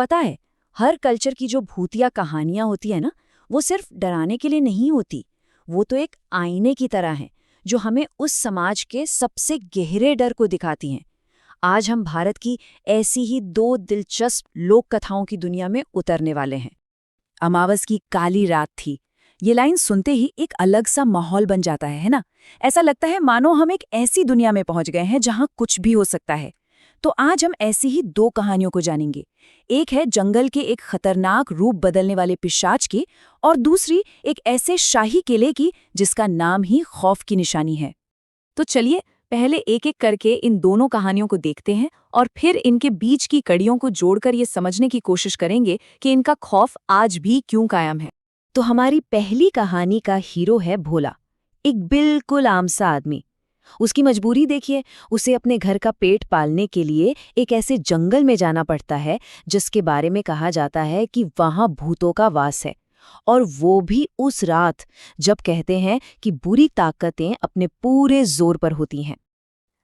पता है, हर कल्चर की जो भूतिया कहानियां होती है ना, वो सिर्फ डराने के लिए नहीं होती। वो तो एक आईने की तरह है जो हमें उस समाज के सबसे गहरे डर को दिखाती हैं। आज हम भारत की ऐसी ही दो दिलचस्प लोक कथाओं की दुनिया में उतरने वाले हैं। अमावस की काली रात थी। ये लाइन सुनते ही एक अलग सा माहौल बन जाता है ना? ऐसा लगता है मानो हम एक ऐसी दुनिया में पहुंच गए हैं जहां कुछ भी हो सकता है। तो आज हम ऐसी ही दो कहानियों को जानेंगे। एक है जंगल के एक खतरनाक रूप बदलने वाले पिशाच की, और दूसरी एक ऐसे शाही किले की जिसका नाम ही खौफ की निशानी है। तो चलिए पहले एक एक करके इन दोनों कहानियों को देखते हैं और फिर इनके बीच की कड़ियों को जोड़कर ये समझने की कोशिश करेंगे कि इनका खौफ आज भी क्यों कायम है। तो हमारी पहली कहानी का हीरो है भोला, एक बिल्कुल आम सा आदमी। उसकी मजबूरी देखिए, उसे अपने घर का पेट पालने के लिए एक ऐसे जंगल में जाना पड़ता है जिसके बारे में कहा जाता है कि वहां भूतों का वास है, और वो भी उस रात जब कहते हैं कि बुरी ताकतें अपने पूरे जोर पर होती हैं।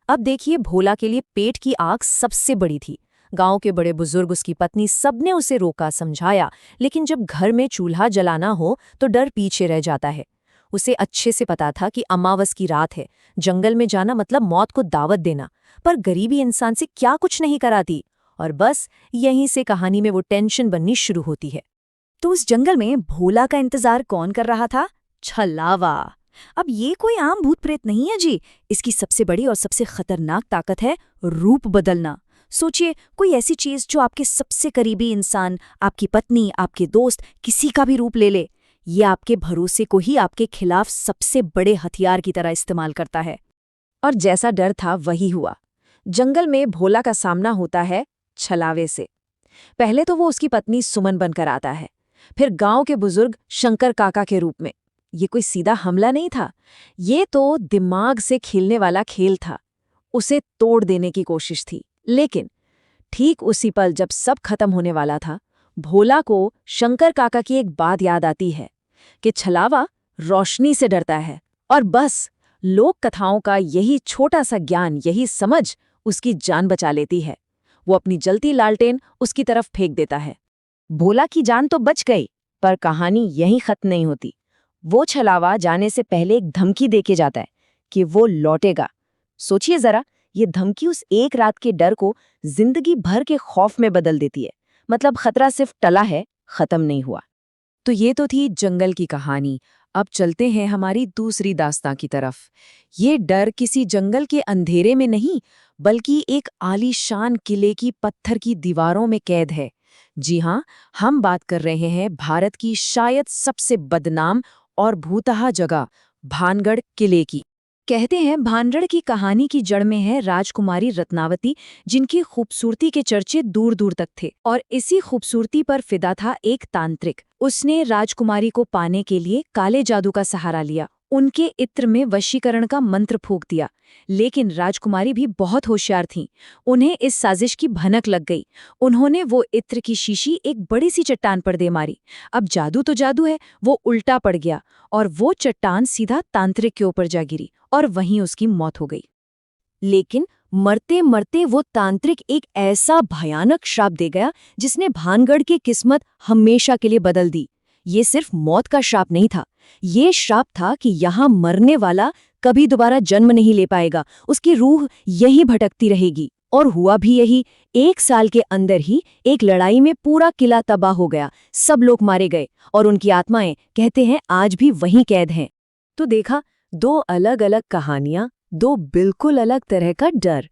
अब देखिए, भोला के लिए पेट की आग सबसे बड़ी थी। गांव के बड़े बुजुर्ग, उसकी पत्नी, सबने उसे रोका, समझाया, लेकिन जब घर में चूल्हा जलाना हो तो डर पीछे रह जाता है। उसे अच्छे से पता था कि अमावस की रात है, जंगल में जाना मतलब मौत को दावत देना, पर गरीबी इंसान से क्या कुछ नहीं कराती। और बस यहीं से कहानी में वो टेंशन बननी शुरू होती है। तो उस जंगल में भोला का इंतजार कौन कर रहा था? छलावा। अब ये कोई आम भूत प्रेत नहीं है जी, इसकी सबसे बड़ी और सबसे खतरनाक ताकत है रूप बदलना। सोचिए, कोई ऐसी चीज जो आपके सबसे करीबी इंसान, आपकी पत्नी, आपके दोस्त, किसी का भी रूप ले ले। ये आपके भरोसे को ही आपके खिलाफ सबसे बड़े हथियार की तरह इस्तेमाल करता है। और जैसा डर था वही हुआ। जंगल में भोला का सामना होता है छलावे से। पहले तो वो उसकी पत्नी सुमन बनकर आता है, फिर गांव के बुजुर्ग शंकर काका के रूप में। ये कोई सीधा हमला नहीं था, ये तो दिमाग से खेलने वाला खेल था। उसे तोड़ देने की कोशिश थी। लेकिन ठीक उसी पल जब सब खत्म होने वाला था, भोला को शंकर काका की एक बात याद आती है कि छलावा रोशनी से डरता है। और बस लोक कथाओं का यही छोटा सा ज्ञान, यही समझ उसकी जान बचा लेती है। वो अपनी जलती लालटेन उसकी तरफ फेंक देता है। भोला की जान तो बच गई, पर कहानी यहीं खत्म नहीं होती। वो छलावा जाने से पहले एक धमकी देके जाता है कि वो लौटेगा। सोचिए जरा, ये धमकी उस एक रात के डर को जिंदगी भर के खौफ में बदल देती है। मतलब खतरा सिर्फ टला है, खत्म नहीं हुआ। तो ये तो थी जंगल की कहानी। अब चलते हैं हमारी दूसरी दास्तां की तरफ। ये डर किसी जंगल के अंधेरे में नहीं, बल्कि एक आलीशान किले की पत्थर की दीवारों में कैद है। जी हाँ, हम बात कर रहे हैं भारत की शायद सबसे बदनाम और भूतहा जगह, भानगढ़ किले की। कहते हैं भानगढ़ की कहानी की जड़ में है राजकुमारी रत्नावती, जिनकी खूबसूरती के चर्चे दूर दूर तक थे। और इसी खूबसूरती पर फिदा था एक तांत्रिक। उसने राजकुमारी को पाने के लिए काले जादू का सहारा लिया, उनके इत्र में वशीकरण का मंत्र फूंक दिया। लेकिन राजकुमारी भी बहुत होशियार थीं। उन्हें इस साजिश की भनक लग गई। उन्होंने वो इत्र की शीशी एक बड़ी सी चट्टान पर दे मारी। अब जादू तो जादू है, वो उल्टा पड़ गया और वो चट्टान सीधा तांत्रिक के ऊपर जा गिरी और वहीं उसकी मौत हो गई। लेकिन मरते मरते वो तांत्रिक एक ऐसा भयानक श्राप दे गया जिसने भानगढ़ की किस्मत हमेशा के लिए बदल दी। ये सिर्फ मौत का श्राप नहीं था, ये श्राप था कि यहाँ मरने वाला कभी दोबारा जन्म नहीं ले पाएगा, उसकी रूह यही भटकती रहेगी। और हुआ भी यही। 1 साल के अंदर ही एक लड़ाई में पूरा किला तबाह हो गया, सब लोग मारे गए और उनकी आत्माएं कहते हैं आज भी वहीं कैद हैं। तो देखा, 2 अलग अलग कहानियां, 2 बिल्कुल अलग तरह का डर।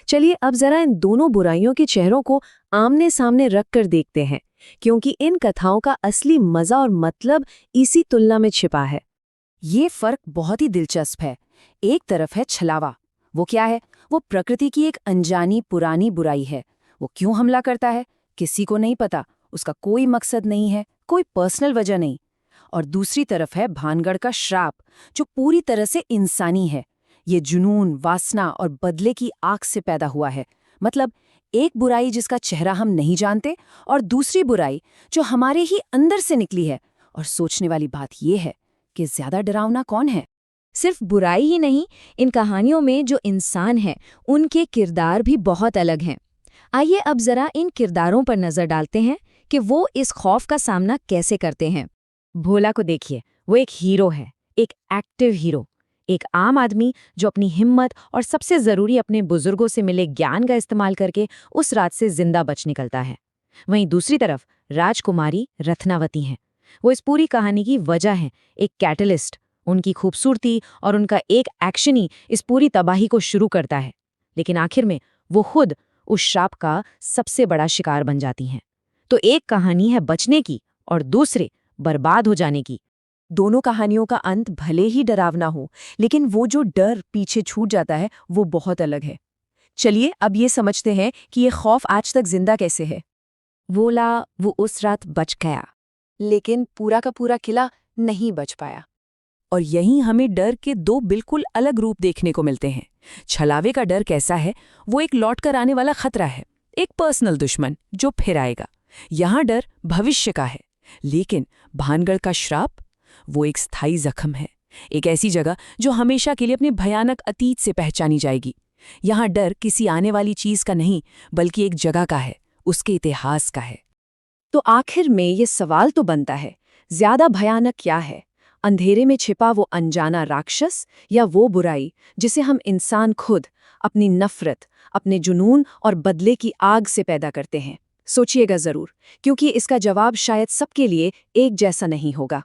चलिए अब जरा इन दोनों बुराइयों के चेहरों को आमने सामने रख कर देखते हैं, क्योंकि इन कथाओं का असली मजा और मतलब इसी तुलना में छिपा है। ये फर्क बहुत ही दिलचस्प है। एक तरफ है छलावा। वो क्या है? वो प्रकृति की एक अनजानी पुरानी बुराई है। वो क्यों हमला करता है, किसी को नहीं पता। उसका कोई मकसद नहीं है, कोई पर्सनल वजह नहीं। और दूसरी तरफ है भानगढ़ का श्राप, जो पूरी तरह से इंसानी है। ये जुनून, वासना और बदले की आग से पैदा हुआ है। मतलब एक बुराई जिसका चेहरा हम नहीं जानते, और दूसरी बुराई जो हमारे ही अंदर से निकली है। और सोचने वाली बात यह है कि ज्यादा डरावना कौन है? सिर्फ बुराई ही नहीं, इन कहानियों में जो इंसान हैं, उनके किरदार भी बहुत अलग हैं। आइए अब जरा इन किरदारों पर नजर डालते हैं कि वो इस खौफ का सामना कैसे करते हैं। भोला को देखिए, वो एक हीरो है, एक एक्टिव हीरो, एक आम आदमी जो अपनी हिम्मत और सबसे जरूरी अपने बुजुर्गों से मिले ज्ञान का इस्तेमाल करके उस रात से जिंदा बच निकलता है। वहीं दूसरी तरफ राजकुमारी रत्नावती हैं। वो इस पूरी कहानी की वजह है, एक कैटलिस्ट। उनकी खूबसूरती और उनका एक एक्शन ही इस पूरी तबाही को शुरू करता है। लेकिन आखिर में वो खुद उस श्राप का सबसे बड़ा शिकार बन जाती हैं। तो एक कहानी है बचने की और दूसरे बर्बाद हो जाने की। दोनों कहानियों का अंत भले ही डरावना हो, लेकिन वो जो डर पीछे छूट जाता है वो बहुत अलग है। चलिए अब ये समझते हैं कि ये खौफ आज तक जिंदा कैसे है। भोला वो उस रात बच गया, लेकिन पूरा का पूरा किला नहीं बच पाया। और यहीं हमें डर के दो बिल्कुल अलग रूप देखने को मिलते हैं। छलावे का डर कैसा है? वो एक लौट कर आने वाला खतरा है, एक पर्सनल दुश्मन जो फिर आएगा। यहाँ डर भविष्य का है। लेकिन भानगढ़ का श्राप, वो एक स्थायी जख्म है, एक ऐसी जगह जो हमेशा के लिए अपने भयानक अतीत से पहचानी जाएगी। यहाँ डर किसी आने वाली चीज का नहीं, बल्कि एक जगह का है, उसके इतिहास का है। तो आखिर में ये सवाल तो बनता है, ज्यादा भयानक क्या है? अंधेरे में छिपा वो अनजाना राक्षस या वो बुराई जिसे हम इंसान खुद अपनी नफरत, अपने जुनून और बदले की आग से पैदा करते हैं? सोचिएगा जरूर, क्योंकि इसका जवाब शायद सबके लिए एक जैसा नहीं होगा।